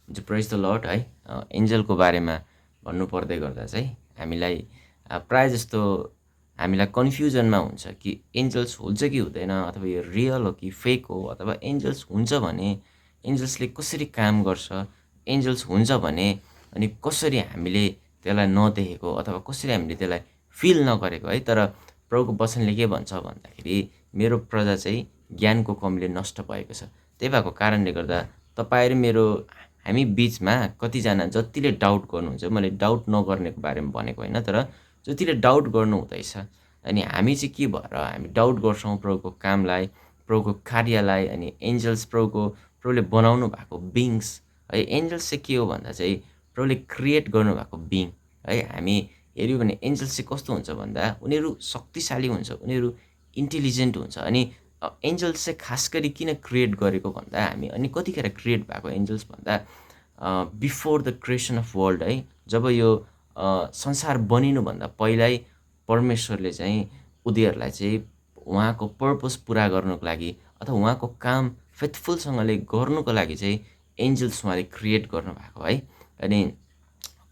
Praise the lord है। एन्जलको बारेमा भन्नुपर्दै गर्दा चाहिँ हामीलाई प्रायः जस्तो हामीलाई कन्फ्युजनमा हुन्छ कि एन्जल्स हुन्छ कि हुँदैन, अथवा यो रियल हो कि फेक हो, अथवा एन्जल्स हुन्छ भने एन्जल्सले कसरी काम गर्छ, एन्जल्स हुन्छ भने अनि कसरी हामीले त्यसलाई नदेखेको अथवा कसरी हामीले त्यसलाई फिल नगरेको है। तर प्रभुको वचनले के भन्छ भन्दाखेरि मेरो प्रजा चाहिँ ज्ञानको कमीले नष्ट भएको छ। त्यही भएको कारणले गर्दा तपाईँ र हामी बिचमा कतिजना जतिले डाउट गर्नुहुन्छ, मैले डाउट नगर्नेको बारेमा भनेको होइन, तर जतिले डाउट गर्नु हुँदैछ अनि हामी चाहिँ के भएर हामी डाउट गर्छौँ प्रभुको कामलाई, प्रभुको कार्यलाई, अनि एन्जल्स प्रभुले बनाउनु भएको बिङ्स है। एन्जल्स चाहिँ के हो भन्दा चाहिँ प्रभुले क्रिएट गर्नुभएको बिङ है। हामी हेऱ्यौँ भने एन्जल्स चाहिँ कस्तो हुन्छ भन्दा उनीहरू शक्तिशाली हुन्छ, उनीहरू इन्टेलिजेन्ट हुन्छ। अनि एन्जल्स चाहिँ खास गरी किन क्रिएट गरेको भन्दा हामी अनि कतिखेर क्रिएट भएको एन्जल्स भन्दा before the creation of world है। जब यो संसार बनिनुभन्दा पहिल्यै परमेश्वरले चाहिँ उनीहरूलाई चाहिँ उहाँको पर्पस पुरा गर्नुको लागि अथवा उहाँको काम फेथफुलसँगले गर्नुको लागि चाहिँ एन्जल्स उहाँले क्रिएट गर्नुभएको है। अनि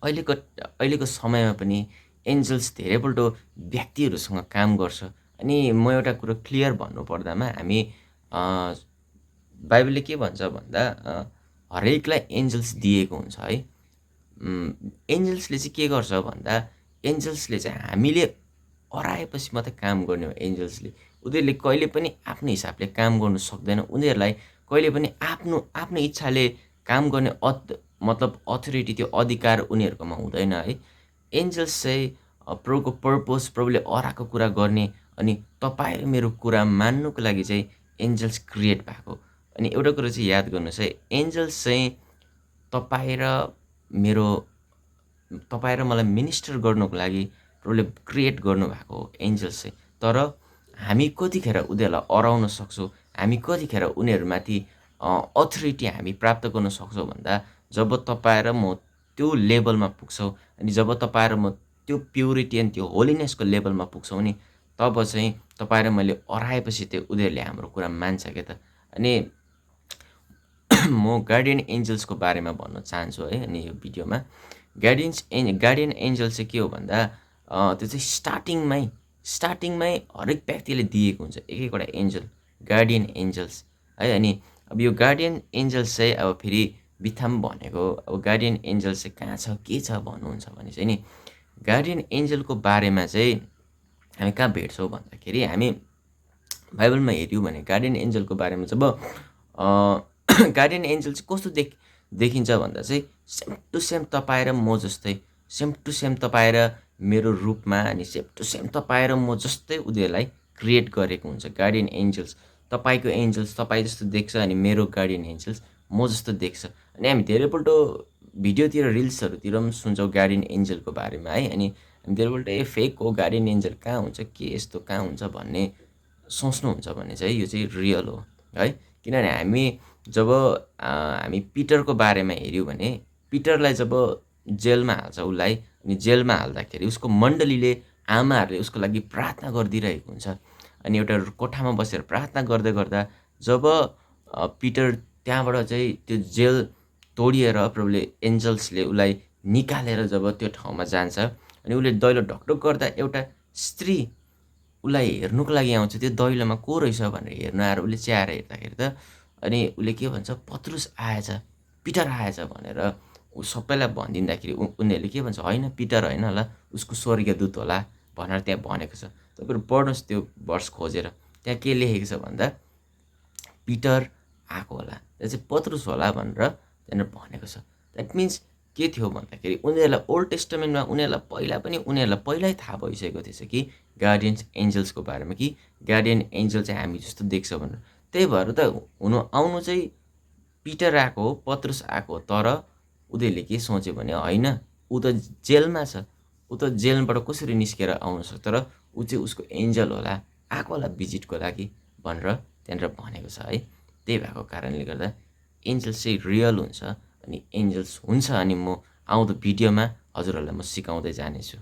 अहिलेको समयमा पनि एन्जल्स धेरैपल्ट व्यक्तिहरूसँग काम गर्छ। अनि म एउटा कुरो क्लियर भन्नुपर्दामा हामी बाइबलले के भन्छ भन्दा हरेकलाई एन्जल्स दिएको हुन्छ है। एन्जल्सले चाहिँ के गर्छ भन्दा एन्जल्सले चाहिँ हामीले हराएपछि मात्रै काम गर्ने हो। एन्जल्सले उनीहरूले कहिले पनि आफ्नो हिसाबले काम गर्नु सक्दैन। उनीहरूलाई कहिले पनि आफ्नो इच्छाले काम गर्ने मतलब अथोरिटी, त्यो अधिकार उनीहरूकोमा हुँदैन है। एन्जल्स चाहिँ प्रभुको पर्पस, प्रभुले अराएको कुरा गर्ने अनि तपाईँ र मेरो कुरा मान्नुको लागि चाहिँ एन्जल्स क्रिएट भएको। अनि एउटा कुरो चाहिँ याद गर्नुहोस् है, एन्जल्स चाहिँ तपाईँ र मलाई मिनिस्टर गर्नुको लागि प्रभुले क्रिएट गर्नुभएको हो एन्जल्स चाहिँ। तर हामी कतिखेर उनीहरूलाई हराउन सक्छौँ, हामी कतिखेर उनीहरूमाथि अथोरिटी हामी प्राप्त गर्न सक्छौँ भन्दा जब तपाईँ र म त्यो लेभलमा पुग्छौँ, अनि जब तपाईँ र म त्यो प्युरिटी अनि त्यो होलिनेसको लेभलमा पुग्छौँ नि, तब चाहिँ तपाईँ र मैले हराएपछि त्यो उनीहरूले हाम्रो कुरा मान्छ क्या त। अनि म गार्डियन एन्जल्सको बारेमा भन्न चाहन्छु है। अनि यो भिडियोमा गार्डियन एन्जल चाहिँ के हो भन्दा त्यो चाहिँ स्टार्टिङमै हरेक व्यक्तिले दिएको हुन्छ एक एकवटा एन्जल, गार्डियन एन्जल्स है। अनि अब यो गार्डियन एन्जल्स चाहिँ अब फेरि बित्थाम भनेको, अब गार्डियन एन्जल्स चाहिँ कहाँ छ के छ भन्नुहुन्छ भने चाहिँ नि, गार्डियन एन्जलको बारेमा चाहिँ हामी कहाँ भेट्छौँ भन्दाखेरि हामी बाइबलमा हेऱ्यौँ भने गार्डियन एन्जलको बारेमा जब गार्डियन एन्जल चाहिँ कस्तो देखिन्छ भन्दा चाहिँ सेम टु सेम तपाईँ र म जस्तै, सेम टु सेम तपाईँ र मेरो रूपमा, अनि सेम टु सेम तपाईँ र म जस्तै उनीहरूलाई क्रिएट गरेको हुन्छ गार्डियन एन्जल्स। तपाईँको एन्जल्स तपाईँ जस्तो देख्छ अनि मेरो गार्डियन एन्जल्स म जस्तो देख्छ। अनि हामी धेरैपल्ट भिडियोतिर रिल्सहरूतिर पनि सुन्छौँ गार्डियन एन्जलको बारेमा है। अनि हामी धेरैपल्ट फेक हो, गार्डियन एन्जल कहाँ हुन्छ, के यस्तो कहाँ हुन्छ भन्ने सोच्नुहुन्छ भने चाहिँ यो चाहिँ रियल हो है। किनभने हामी पिटरको बारेमा हेऱ्यौँ भने पिटरलाई जब जेलमा हाल्छ उसलाई, अनि जेलमा हाल्दाखेरि उसको मण्डलीले, आमाहरूले उसको लागि प्रार्थना गरिदिइरहेको हुन्छ। अनि एउटा कोठामा बसेर प्रार्थना गर्दा गर्दा जब पिटर त्यहाँबाट चाहिँ त्यो जेल तोडिएर प्रभुले एन्जल्सले उसलाई निकालेर जब त्यो ठाउँमा जान्छ अनि उसले दैलो ढकढक गर्दा एउटा स्त्री उसलाई हेर्नुको लागि आउँछ। त्यो दैलोमा को रहेछ भनेर हेर्नु आएर उसले च्याएर हेर्दाखेरि त अनि उसले के भन्छ, पत्रुस आएछ, पिटर आएछ भनेर ऊ सबैलाई भनिदिँदाखेरि उनीहरूले के भन्छ, होइन पिटर होइन होला, उसको स्वर्गदूत होला भनेर त्यहाँ भनेको छ। तपाईँहरू पढ्नुहोस् त्यो वर्ष खोजेर, त्यहाँ के लेखेको छ भन्दा पिटर आएको होला, त्यो चाहिँ पत्रुस होला भनेर त्यहाँनिर भनेको छ। द्याट मिन्स के थियो भन्दाखेरि उनीहरूलाई ओल्ड टेस्टामेन्टमा उनीहरूलाई पहिल्यै थाहा भइसकेको थिएछ कि गार्डियन एन्जल्सको बारेमा, कि गार्डियन एन्जल चाहिँ हामी जस्तो देख्छ भनेर। त्यही भएर त आउनु चाहिँ पिटर आएको हो, पत्रुस आएको हो, तर उनीहरूले के सोच्यो भने होइन, ऊ त जेलमा छ, ऊ त जेलबाट कसरी निस्केर आउन सक्छ, तर ऊ चाहिँ उसको एन्जल होला, आएको होला भिजिटको लागि भनेर त्यहाँनिर भनेको छ है। त्यही भएको कारणले गर्दा एन्जल्स चाहिँ रियल हुन्छ अनि एन्जल्स हुन्छ। अनि म आउँदो भिडियोमा हजुरहरूलाई म सिकाउँदै जानेछु।